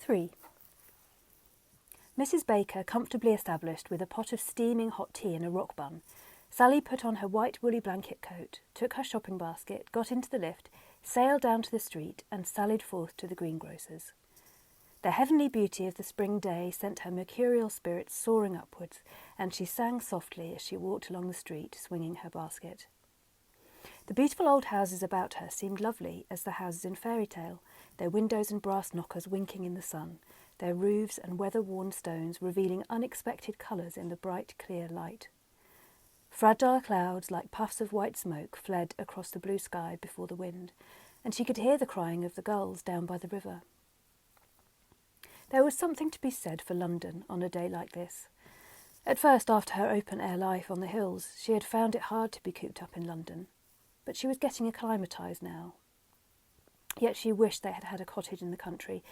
3. Mrs. Baker, comfortably established with a pot of steaming hot tea and a rock bun, Sally put on her white woolly blanket coat, took her shopping basket, got into the lift, sailed down to the street and sallied forth to the greengrocer's. The heavenly beauty of the spring day sent her mercurial spirits soaring upwards, and she sang softly as she walked along the street, swinging her basket. The beautiful old houses about her seemed lovely as the houses in fairy tale, their windows and brass knockers winking in the sun, their roofs and weather-worn stones revealing unexpected colours in the bright, clear light. Fragile clouds, like puffs of white smoke, fled across the blue sky before the wind, and she could hear the crying of the gulls down by the river. There was something to be said for London on a day like this. At first, after her open-air life on the hills, she had found it hard to be cooped up in London, but she was getting acclimatised now. Yet she wished they had had a cottage in the country,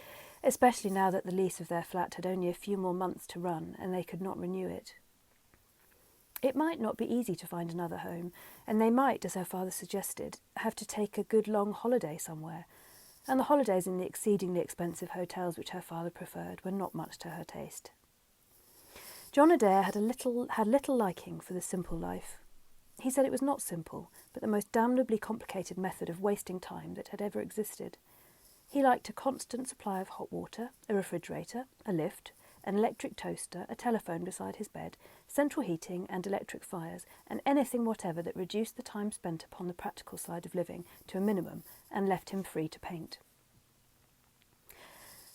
especially now that the lease of their flat had only a few more months to run and they could not renew it. It might not be easy to find another home, and they might, as her father suggested, have to take a good long holiday somewhere, and the holidays in the exceedingly expensive hotels which her father preferred were not much to her taste. John Adair had little liking for the simple life. He said it was not simple, but the most damnably complicated method of wasting time that had ever existed. He liked a constant supply of hot water, a refrigerator, a lift, an electric toaster, a telephone beside his bed, central heating and electric fires, and anything whatever that reduced the time spent upon the practical side of living to a minimum and left him free to paint.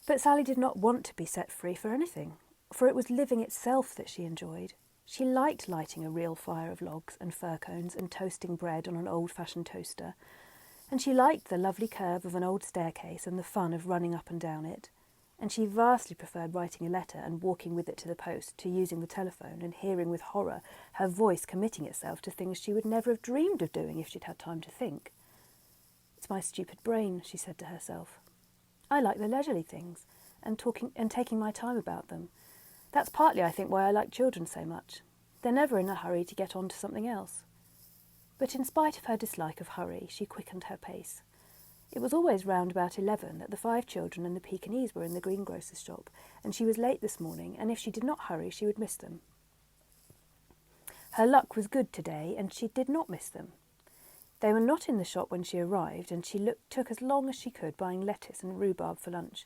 But Sally did not want to be set free for anything, for it was living itself that she enjoyed. She liked lighting a real fire of logs and fir cones and toasting bread on an old-fashioned toaster, and she liked the lovely curve of an old staircase and the fun of running up and down it, and she vastly preferred writing a letter and walking with it to the post to using the telephone and hearing with horror her voice committing itself to things she would never have dreamed of doing if she'd had time to think. "It's my stupid brain," she said to herself. "I like the leisurely things and talking and taking my time about them. That's partly, I think, why I like children so much. They're never in a hurry to get on to something else." But in spite of her dislike of hurry, she quickened her pace. It was always round about 11 that the 5 children and the Pekingese were in the greengrocer's shop, and she was late this morning, and if she did not hurry, she would miss them. Her luck was good today, and she did not miss them. They were not in the shop when she arrived, and she took as long as she could buying lettuce and rhubarb for lunch,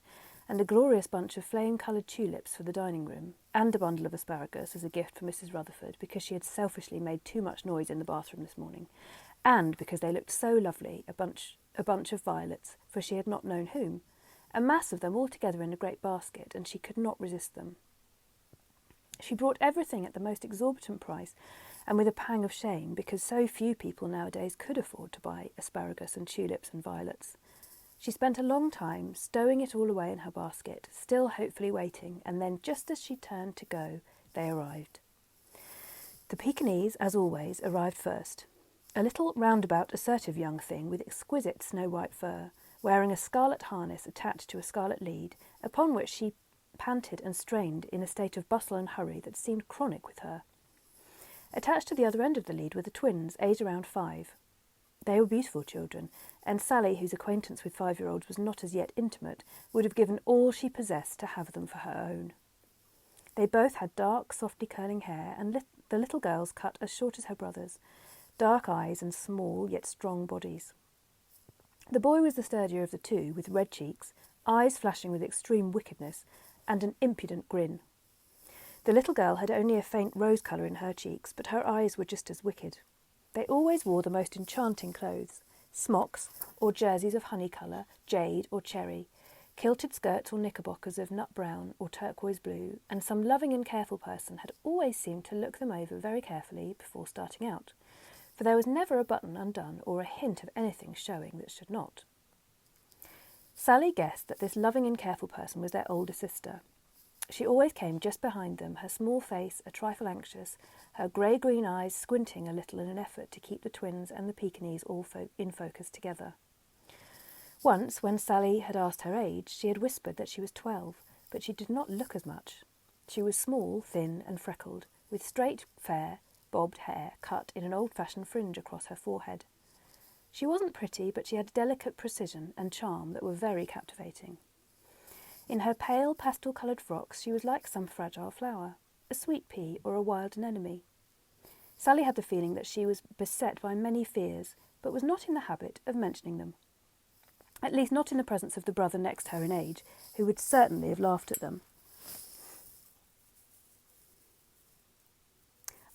and a glorious bunch of flame-coloured tulips for the dining room, and a bundle of asparagus as a gift for Mrs. Rutherford, because she had selfishly made too much noise in the bathroom this morning, and because they looked so lovely, a bunch of violets, for she had not known whom, a mass of them all together in a great basket, and she could not resist them. She brought everything at the most exorbitant price, and with a pang of shame, because so few people nowadays could afford to buy asparagus and tulips and violets. She spent a long time stowing it all away in her basket, still hopefully waiting, and then, just as she turned to go, they arrived. The Pekingese, as always, arrived first. A little roundabout, assertive young thing with exquisite snow-white fur, wearing a scarlet harness attached to a scarlet lead, upon which she panted and strained in a state of bustle and hurry that seemed chronic with her. Attached to the other end of the lead were the twins, aged around 5. They were beautiful children, and Sally, whose acquaintance with 5-year-olds was not as yet intimate, would have given all she possessed to have them for her own. They both had dark, softly curling hair, and the little girls cut as short as her brothers, dark eyes and small yet strong bodies. The boy was the sturdier of the two, with red cheeks, eyes flashing with extreme wickedness, and an impudent grin. The little girl had only a faint rose colour in her cheeks, but her eyes were just as wicked. They always wore the most enchanting clothes, smocks or jerseys of honey colour, jade or cherry, kilted skirts or knickerbockers of nut brown or turquoise blue, and some loving and careful person had always seemed to look them over very carefully before starting out, for there was never a button undone or a hint of anything showing that should not. Sally guessed that this loving and careful person was their older sister. She always came just behind them, her small face a trifle anxious, her grey-green eyes squinting a little in an effort to keep the twins and the Pekingese all in focus together. Once, when Sally had asked her age, she had whispered that she was 12, but she did not look as much. She was small, thin and freckled, with straight, fair, bobbed hair cut in an old-fashioned fringe across her forehead. She wasn't pretty, but she had delicate precision and charm that were very captivating. In her pale pastel-coloured frocks she was like some fragile flower, a sweet pea or a wild anemone. Sally had the feeling that she was beset by many fears, but was not in the habit of mentioning them. At least not in the presence of the brother next her in age, who would certainly have laughed at them.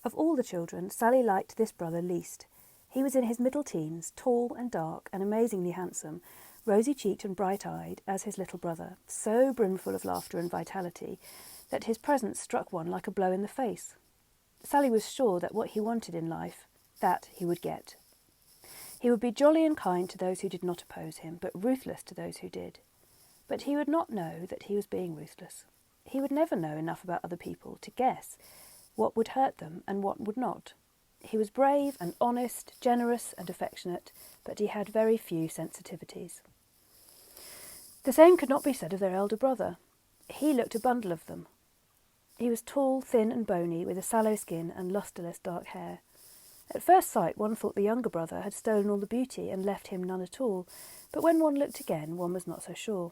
Of all the children, Sally liked this brother least. He was in his middle teens, tall and dark and amazingly handsome, rosy-cheeked and bright-eyed as his little brother, so brimful of laughter and vitality that his presence struck one like a blow in the face. Sally was sure that what he wanted in life, that he would get. He would be jolly and kind to those who did not oppose him, but ruthless to those who did. But he would not know that he was being ruthless. He would never know enough about other people to guess what would hurt them and what would not. He was brave and honest, generous and affectionate, but he had very few sensitivities. The same could not be said of their elder brother. He looked a bundle of them. He was tall, thin and bony, with a sallow skin and lustreless dark hair. At first sight one thought the younger brother had stolen all the beauty and left him none at all, but when one looked again one was not so sure.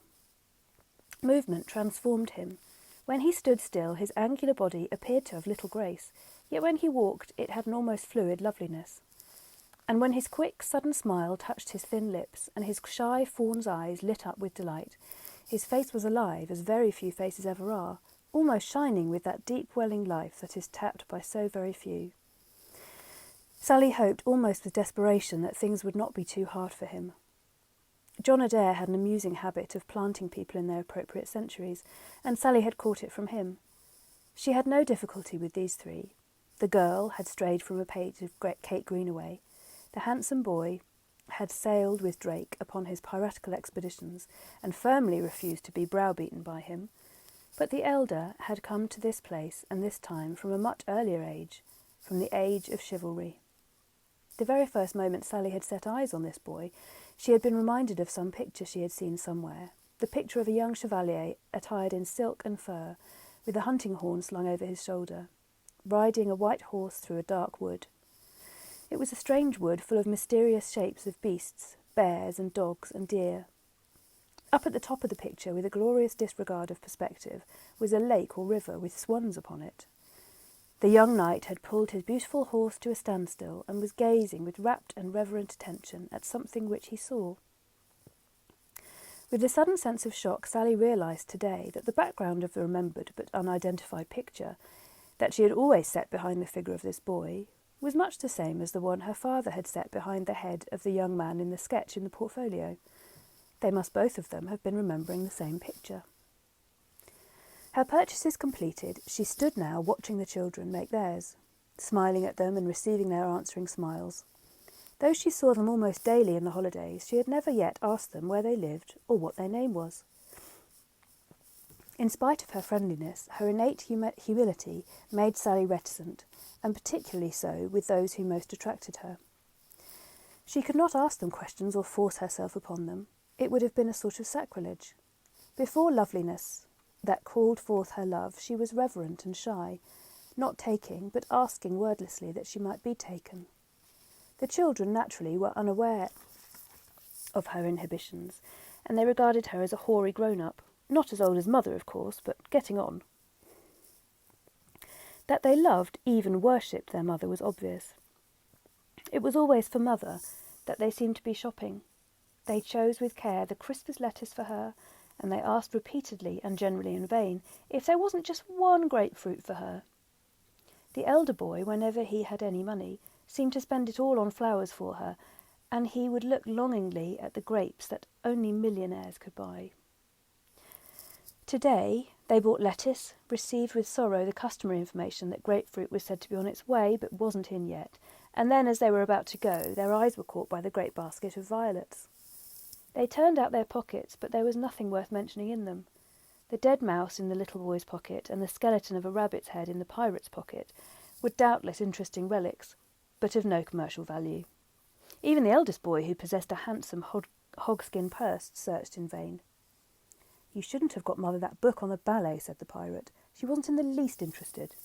Movement transformed him. When he stood still his angular body appeared to have little grace, yet when he walked it had an almost fluid loveliness. And when his quick, sudden smile touched his thin lips, and his shy fawn's eyes lit up with delight, his face was alive as very few faces ever are, almost shining with that deep welling life that is tapped by so very few. Sally hoped almost with desperation that things would not be too hard for him. John Adair had an amusing habit of planting people in their appropriate centuries, and Sally had caught it from him. She had no difficulty with these three. The girl had strayed from a page of Kate Greenaway. The handsome boy had sailed with Drake upon his piratical expeditions and firmly refused to be browbeaten by him. But the elder had come to this place and this time from a much earlier age, from the age of chivalry. The very first moment Sally had set eyes on this boy, she had been reminded of some picture she had seen somewhere, the picture of a young chevalier attired in silk and fur, with a hunting horn slung over his shoulder, riding a white horse through a dark wood. It was a strange wood full of mysterious shapes of beasts, bears and dogs and deer. Up at the top of the picture, with a glorious disregard of perspective, was a lake or river with swans upon it. The young knight had pulled his beautiful horse to a standstill and was gazing with rapt and reverent attention at something which he saw. With a sudden sense of shock, Sally realised today that the background of the remembered but unidentified picture that she had always set behind the figure of this boy was much the same as the one her father had set behind the head of the young man in the sketch in the portfolio. They must both of them have been remembering the same picture. Her purchases completed, she stood now watching the children make theirs, smiling at them and receiving their answering smiles. Though she saw them almost daily in the holidays, she had never yet asked them where they lived or what their name was. In spite of her friendliness, her innate humility made Sally reticent, and particularly so with those who most attracted her. She could not ask them questions or force herself upon them. It would have been a sort of sacrilege. Before loveliness that called forth her love, she was reverent and shy, not taking, but asking wordlessly that she might be taken. The children, naturally, were unaware of her inhibitions, and they regarded her as a hoary grown-up, not as old as mother, of course, but getting on. That they loved, even worshipped their mother was obvious. It was always for mother that they seemed to be shopping. They chose with care the crispest lettuce for her, and they asked repeatedly, and generally in vain, if there wasn't just one grapefruit for her. The elder boy, whenever he had any money, seemed to spend it all on flowers for her, and he would look longingly at the grapes that only millionaires could buy. Today they bought lettuce, received with sorrow the customary information that grapefruit was said to be on its way but wasn't in yet, and then as they were about to go, their eyes were caught by the great basket of violets. They turned out their pockets, but there was nothing worth mentioning in them. The dead mouse in the little boy's pocket and the skeleton of a rabbit's head in the pirate's pocket were doubtless interesting relics, but of no commercial value. Even the eldest boy, who possessed a handsome hogskin purse, searched in vain. "You shouldn't have got mother that book on the ballet," said the pirate. "She wasn't in the least interested."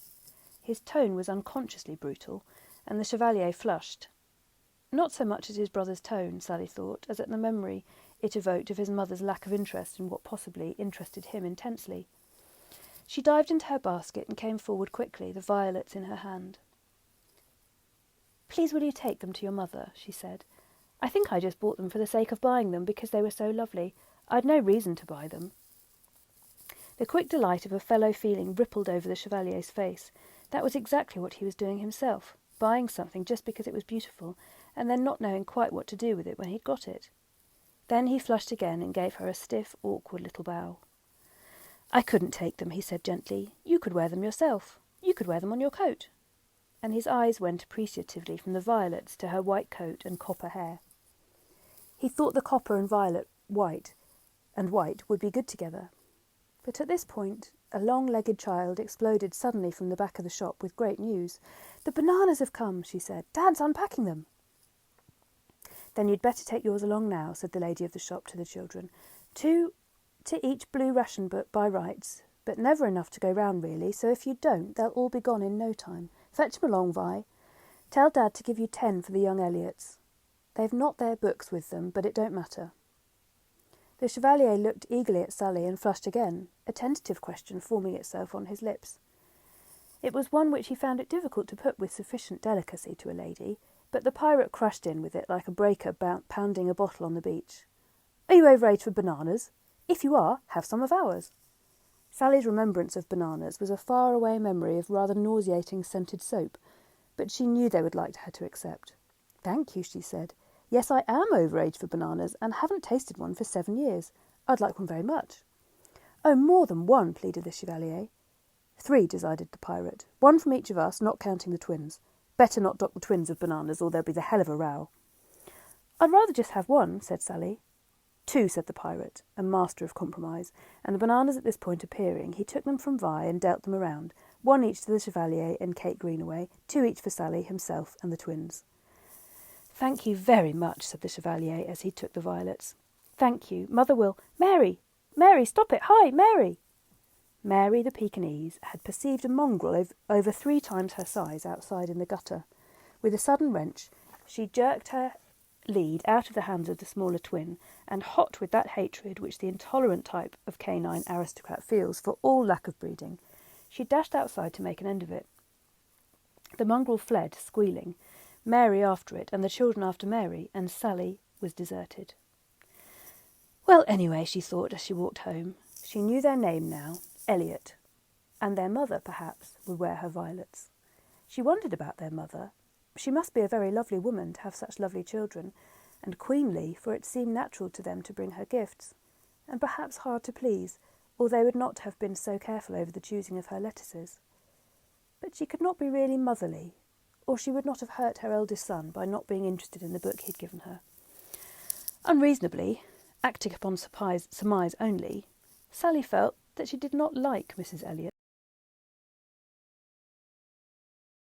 His tone was unconsciously brutal, and the chevalier flushed. Not so much at his brother's tone, Sally thought, as at the memory, it evoked of his mother's lack of interest in what possibly interested him intensely. She dived into her basket and came forward quickly, the violets in her hand. "Please will you take them to your mother?" she said. "I think I just bought them for the sake of buying them, because they were so lovely. I'd no reason to buy them." The quick delight of a fellow feeling rippled over the Chevalier's face. That was exactly what he was doing himself, buying something just because it was beautiful, and then not knowing quite what to do with it when he'd got it. Then he flushed again and gave her a stiff, awkward little bow. "I couldn't take them," he said gently. "You could wear them yourself. You could wear them on your coat." And his eyes went appreciatively from the violets to her white coat and copper hair. He thought the copper and white would be good together. But at this point, a long-legged child exploded suddenly from the back of the shop with great news. "The bananas have come," she said. "Dad's unpacking them." "Then you'd better take yours along now," said the lady of the shop to the children. "Two to each blue ration book by rights, but never enough to go round really, so if you don't, they'll all be gone in no time. Fetch 'em along, Vi. Tell Dad to give you 10 for the young Elliots. They've not their books with them, but it don't matter." The Chevalier looked eagerly at Sally and flushed again, a tentative question forming itself on his lips. It was one which he found it difficult to put with sufficient delicacy to a lady, but the pirate crushed in with it like a breaker pounding a bottle on the beach. "Are you overage for bananas? If you are, have some of ours." Sally's remembrance of bananas was a far-away memory of rather nauseating scented soap, but she knew they would like her to accept. "Thank you," she said. "Yes, I am overage for bananas, and haven't tasted one for 7 years. I'd like one very much." "Oh, more than one," pleaded the Chevalier. 3, decided the pirate. 1 from each of us, not counting the twins. Better not dock the twins of bananas, or there'll be the hell of a row." "I'd rather just have 1," said Sally. 2, said the pirate, a master of compromise, and the bananas at this point appearing, he took them from Vi and dealt them around, 1 each to the Chevalier and Kate Greenaway, 2 each for Sally, himself, and the twins. "Thank you very much," said the Chevalier as he took the violets. "Thank you. Mother will—" "Mary! Mary, stop it! Hi, Mary!" Mary, the Pekingese, had perceived a mongrel over 3 times her size outside in the gutter. With a sudden wrench, she jerked her lead out of the hands of the smaller twin, and hot with that hatred which the intolerant type of canine aristocrat feels for all lack of breeding, she dashed outside to make an end of it. The mongrel fled, squealing, Mary after it, and the children after Mary, and Sally was deserted. Well, anyway, she thought as she walked home, she knew their name now, Elliot, and their mother, perhaps, would wear her violets. She wondered about their mother. She must be a very lovely woman to have such lovely children, and queenly, for it seemed natural to them to bring her gifts, and perhaps hard to please, or they would not have been so careful over the choosing of her lettuces. But she could not be really motherly, or she would not have hurt her eldest son by not being interested in the book he'd given her. Unreasonably, acting upon surmise only, Sally felt that she did not like Mrs. Elliot.